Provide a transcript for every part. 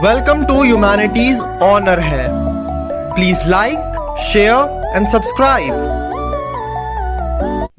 Welcome to humanities honour है। Please like, share and subscribe.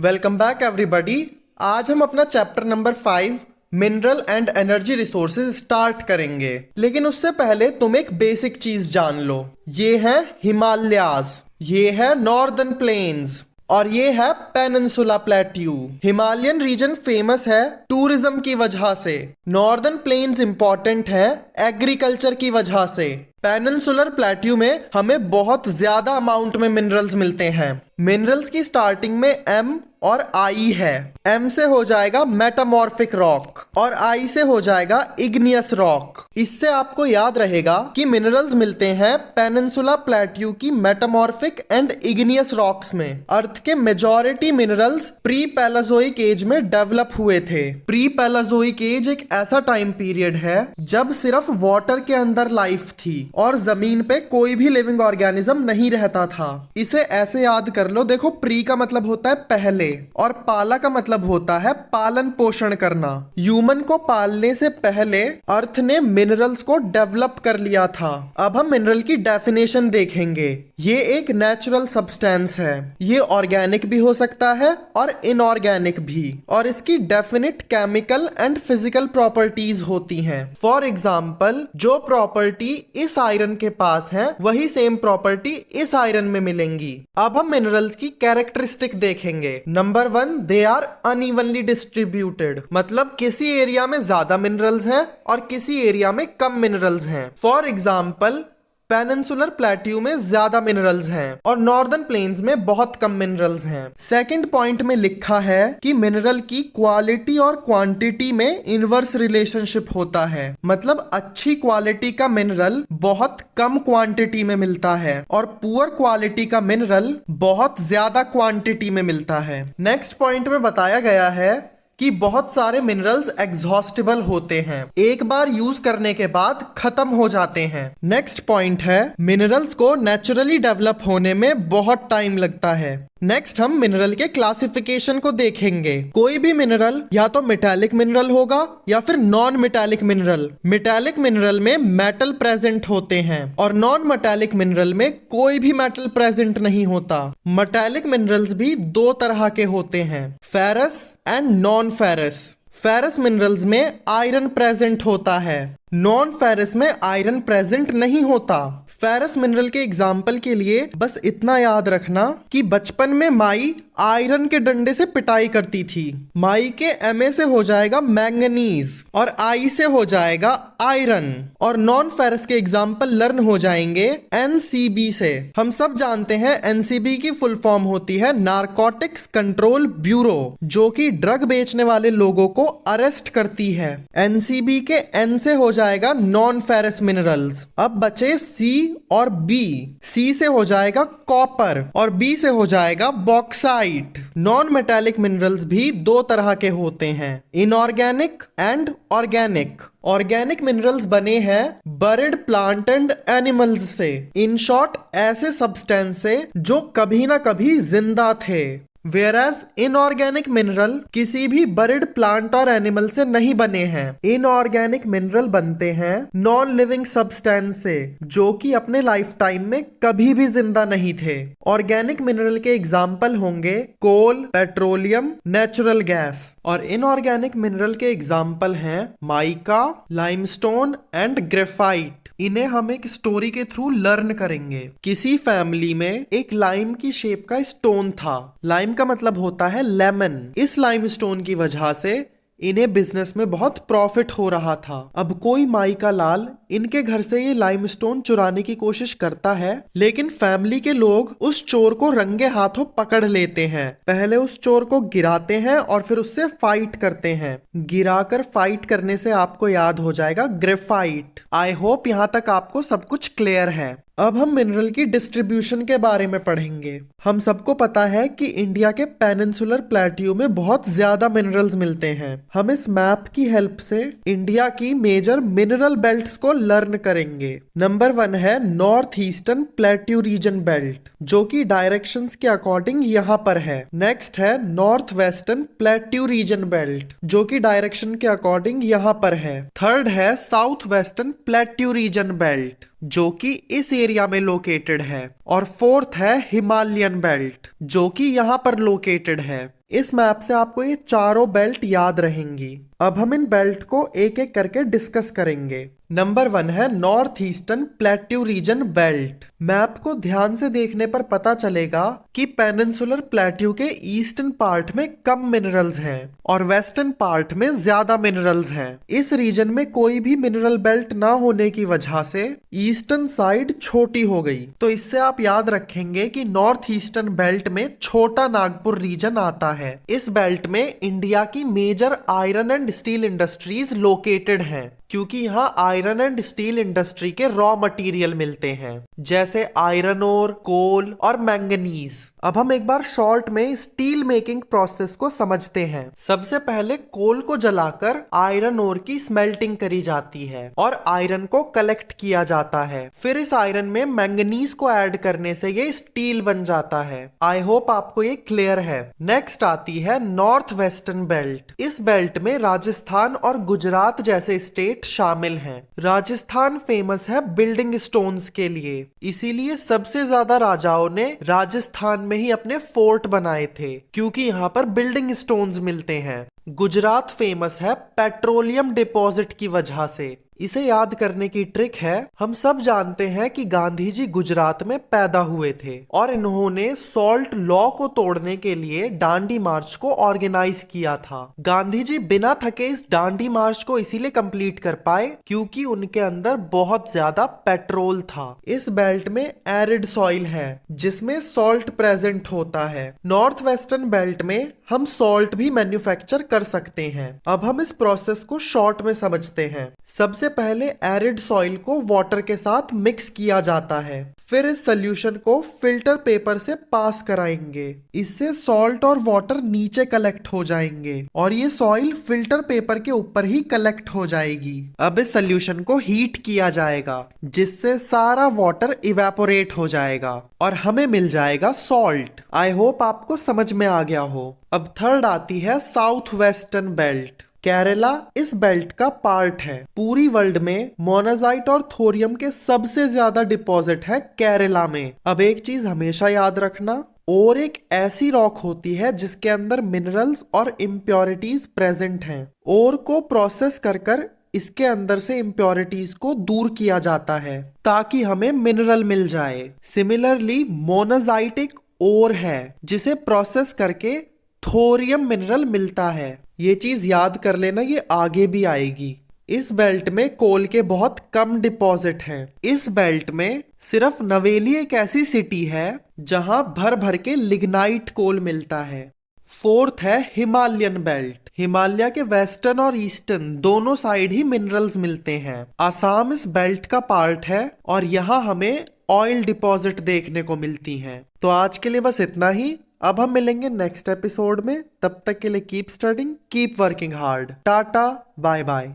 Welcome back everybody. आज हम अपना chapter number 5 mineral and energy resources start करेंगे, लेकिन उससे पहले तुम एक बेसिक चीज जान लो। ये है हिमालयाज, ये है नॉर्दर्न प्लेन्स और ये है peninsula plateau. Himalayan region famous है टूरिज्म की वजह से, नॉर्दर्न प्लेन्स इंपॉर्टेंट है एग्रीकल्चर की वजह से। पेनिनसुलर प्लेट्यू में हमें बहुत ज्यादा अमाउंट में मिनरल्स मिलते हैं। मिनरल्स की स्टार्टिंग में एम और आई है। एम से हो जाएगा मेटामॉर्फिक रॉक और आई से हो जाएगा इग्नियस रॉक। इससे आपको याद रहेगा कि मिनरल्स मिलते हैं पेनिनसुला प्लेट्यू की मेटामॉर्फिक एंड इग्नियस रॉक्स में। अर्थ के मेजॉरिटी मिनरल्स प्री पैलेजोइक एज में डेवलप हुए थे। प्री पैलेजोइक एज एक ऐसा टाइम पीरियड है जब सिर्फ वाटर के अंदर लाइफ थी और जमीन पे कोई भी लिविंग ऑर्गेनिज्म नहीं रहता था। इसे ऐसे याद कर लो, देखो प्री का मतलब होता है पहले और पाला का मतलब होता है पालन पोषण करना। ह्यूमन को पालने से पहले अर्थ ने मिनरल्स को डेवलप कर लिया था। अब हम मिनरल की डेफिनेशन देखेंगे। ये एक नेचुरल सब्सटेंस है, ये ऑर्गेनिक भी हो सकता है और इनऑर्गेनिक भी, और इसकी definite chemical and physical properties होती हैं। फॉर एग्जाम्पल, जो प्रॉपर्टी इस आयरन के पास है वही सेम प्रॉपर्टी इस आयरन में मिलेंगी। अब हम मिनरल्स की कैरेक्टरिस्टिक देखेंगे। Number 1, they are unevenly distributed, मतलब किसी एरिया में ज्यादा मिनरल्स हैं और किसी एरिया में कम मिनरल्स हैं। फॉर एग्जाम्पल, पेनिनसुलर प्लेट्यू में ज्यादा मिनरल्स हैं और नॉर्दर्न प्लेन्स में बहुत कम मिनरल्स हैं। सेकंड पॉइंट में लिखा है कि मिनरल की क्वालिटी और क्वांटिटी में इनवर्स रिलेशनशिप होता है, मतलब अच्छी क्वालिटी का मिनरल बहुत कम क्वांटिटी में मिलता है और पुअर क्वालिटी का मिनरल बहुत ज्यादा क्वांटिटी में मिलता है। नेक्स्ट पॉइंट में बताया गया है कि बहुत सारे मिनरल्स एग्जॉस्टिबल होते हैं, एक बार यूज करने के बाद खत्म हो जाते हैं। नेक्स्ट पॉइंट है मिनरल्स को नेचुरली डेवलप होने में बहुत टाइम लगता है। नेक्स्ट हम मिनरल के क्लासिफिकेशन को देखेंगे। कोई भी मिनरल या तो मेटालिक मिनरल होगा या फिर non metallic mineral. Metallic mineral में मेटल प्रेजेंट होते हैं और नॉन मेटालिक मिनरल में कोई भी मेटल प्रेजेंट नहीं होता। मेटालिक मिनरल्स भी दो तरह के होते हैं, ferrous and non ferrous. Ferrous minerals में आयरन प्रेजेंट होता है, नॉन फेरस में आयरन प्रेजेंट नहीं होता। फेरस मिनरल के एग्जाम्पल के लिए बस इतना याद रखना कि बचपन में माई आयरन के डंडे से पिटाई करती थी। माई के Ma से हो जाएगा मैंगनीज और आई से हो जाएगा आयरन, और नॉन फेरस के एग्जाम्पल लर्न हो जाएंगे NCB से। हम सब जानते हैं NCB की फुल फॉर्म होती है नारकोटिक्स कंट्रोल ब्यूरो, जो कि ड्रग बेचने वाले लोगों को अरेस्ट करती है। NCB के N से हो जाएगा नॉन फेरस मिनरल्स। अब बचे C और B। C से हो जाएगा कॉपर और B से हो जाएगा बॉक्साइट। नॉन मेटालिक मिनरल्स भी दो तरह के होते हैं, inorganic and organic. Organic minerals बने हैं बर्ड प्लांट एंड एनिमल्स से, इन शॉर्ट ऐसे सब्सटेंस से जो कभी ना कभी जिंदा थे। वेयरएज इनऑर्गेनिक मिनरल किसी भी बर्ड प्लांट और एनिमल से नहीं बने हैं। इनऑर्गेनिक मिनरल बनते हैं नॉन लिविंग सब्सटेंस से, जो कि अपने लाइफ टाइम में कभी भी जिंदा नहीं थे। ऑर्गेनिक मिनरल के एग्जाम्पल होंगे कोल, पेट्रोलियम, नेचुरल गैस। और इनऑर्गेनिक मिनरल के एग्जाम्पल हैं माइका, लाइमस्टोन एंड ग्रेफाइट। इन्हें हम एक स्टोरी के थ्रू लर्न करेंगे। किसी फैमिली में एक लाइम की शेप का स्टोन था। लाइम का मतलब होता है लेमन। इस लाइम स्टोन की वजह से इन्हें बिजनेस में बहुत प्रॉफिट हो रहा था। अब कोई माई का लाल इनके घर से ये लाइमस्टोन चुराने की कोशिश करता है, लेकिन फैमिली के लोग उस चोर को रंगे हाथों पकड़ लेते हैं। पहले उस चोर को गिराते हैं और फिर उससे फाइट करते हैं। गिराकर फाइट करने से आपको याद हो जाएगा ग्रेफाइट। आई होप यहाँ तक आपको सब कुछ क्लियर है। अब हम मिनरल की डिस्ट्रीब्यूशन के बारे में पढ़ेंगे। हम सबको पता है कि इंडिया के पेनिनसुलर प्लेट्यू में बहुत ज्यादा मिनरल्स मिलते हैं। हम इस मैप की हेल्प से इंडिया की मेजर मिनरल बेल्ट्स को लर्न करेंगे। नंबर 1 है north eastern plateau region belt, जो कि डायरेक्शंस के अकॉर्डिंग यहाँ पर है। नेक्स्ट है north western plateau region belt, जो कि डायरेक्शन के अकॉर्डिंग यहाँ पर है। थर्ड है south western plateau region belt, जो कि इस एरिया में लोकेटेड है। और फोर्थ है हिमालयन बेल्ट, जो कि यहाँ पर लोकेटेड है। इस मैप से आपको ये चारों बेल्ट याद रहेंगी। अब हम इन बेल्ट को एक एक करके डिस्कस करेंगे। नंबर 1 है north eastern plateau region belt. Map को ध्यान से देखने पर पता चलेगा कि पेनिनसुलर प्लेट्यू के ईस्टर्न पार्ट में कम मिनरल्स हैं और वेस्टर्न पार्ट में ज्यादा मिनरल्स हैं। इस रीजन में कोई भी मिनरल बेल्ट ना होने की वजह से ईस्टर्न साइड छोटी हो गई। तो इससे आप याद रखेंगे कि नॉर्थ ईस्टर्न बेल्ट में छोटा नागपुर रीजन आता है। इस बेल्ट में इंडिया की major iron and steel industries located हैं, क्योंकि यहाँ आयरन एंड स्टील इंडस्ट्री के रॉ मटेरियल मिलते हैं, जैसे आयरन ओर, कोल और मैंगनीज। अब हम एक बार शॉर्ट में स्टील मेकिंग प्रोसेस को समझते हैं। सबसे पहले कोल को जलाकर आयरन ओर की स्मेल्टिंग करी जाती है और आयरन को कलेक्ट किया जाता है। फिर इस आयरन में मैंगनीज को ऐड करने से ये स्टील बन जाता है। आई होप आपको ये क्लियर है। नेक्स्ट आती है नॉर्थ वेस्टर्न बेल्ट। इस बेल्ट में राजस्थान और गुजरात जैसे स्टेट शामिल हैं। राजस्थान फेमस है बिल्डिंग स्टोन्स के लिए, इसीलिए सबसे ज्यादा राजाओं ने राजस्थान में ही अपने फोर्ट बनाए थे, क्योंकि यहाँ पर बिल्डिंग स्टोन्स मिलते हैं। गुजरात फेमस है पेट्रोलियम डिपॉजिट की वजह से। इसे याद करने की ट्रिक है, हम सब जानते हैं कि गांधी जी गुजरात में पैदा हुए थे और इन्होंने सॉल्ट लॉ को तोड़ने के लिए डांडी मार्च को ऑर्गेनाइज किया था। गांधी जी बिना थके इस डांडी मार्च को इसीलिए कंप्लीट कर पाए क्योंकि उनके अंदर बहुत ज्यादा पेट्रोल था। इस बेल्ट में एरिड सॉइल है जिसमें सॉल्ट प्रेजेंट होता है। नॉर्थ वेस्टर्न बेल्ट में हम सॉल्ट भी मैन्युफैक्चर कर सकते हैं। अब हम इस प्रोसेस को शॉर्ट में समझते हैं। सबसे पहले एरिड सॉइल को वाटर के साथ मिक्स किया जाता है। फिर इस सोल्यूशन को फिल्टर पेपर से पास कराएंगे। इससे सॉल्ट और वाटर नीचे कलेक्ट हो जाएंगे और ये सॉइल फिल्टर पेपर के ऊपर ही कलेक्ट हो जाएगी। अब इस सोल्यूशन को हीट किया जाएगा जिससे सारा वाटर इवेपोरेट हो जाएगा और हमें मिल जाएगा सॉल्ट। आई होप आपको समझ में आ गया हो। अब थर्ड आती है साउथ वेस्टर्न बेल्ट। केरला इस बेल्ट का पार्ट है। पूरी वर्ल्ड में मोनाजाइट और थोरियम के सबसे ज्यादा डिपॉजिट है केरला में। अब एक चीज हमेशा याद रखना, और एक ऐसी रॉक होती है जिसके अंदर मिनरल्स और इम्प्योरिटीज प्रेजेंट हैं। और को प्रोसेस कर इसके अंदर से इम्प्योरिटीज को दूर किया जाता है ताकि हमें मिनरल मिल जाए। सिमिलरली मोनाजाइट एक और है जिसे प्रोसेस करके थोरियम मिनरल मिलता है। ये चीज याद कर लेना, ये आगे भी आएगी। इस बेल्ट में कोल के बहुत कम डिपॉजिट हैं। इस बेल्ट में सिर्फ नवेली एक ऐसी सिटी है जहां भर भर के लिग्नाइट कोल मिलता है। फोर्थ है हिमालयन बेल्ट। हिमालय के वेस्टर्न और ईस्टर्न दोनों साइड ही मिनरल्स मिलते हैं। आसाम इस बेल्ट का पार्ट है और यहाँ हमें ऑयल डिपॉजिट देखने को मिलती हैं। तो आज के लिए बस इतना ही। अब हम मिलेंगे नेक्स्ट एपिसोड में। तब तक के लिए keep studying, keep working hard. Tata, bye bye.